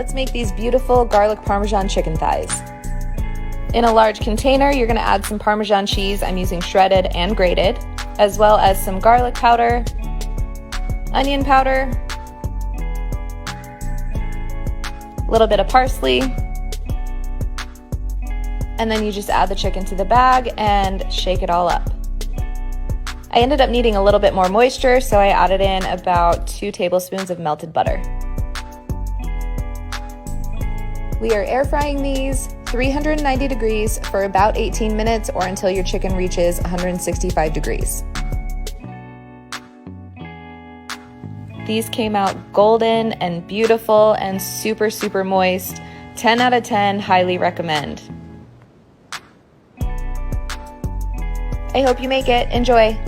let's make these beautiful garlic parmesan chicken thighs. In a large container, you're going to add some Parmesan cheese. I'm using shredded and grated, as well as some garlic powder, onion powder, a little bit of parsley, and then you just add the chicken to the bag and shake it all up. I ended up needing a little bit more moisture, so I added in about 2 tablespoons of melted butter. We are air frying these 390 degrees for about 18 minutes or until your chicken reaches 165 degrees. These came out golden and beautiful and super, super moist. 10 out of 10, highly recommend. I hope you make it. Enjoy.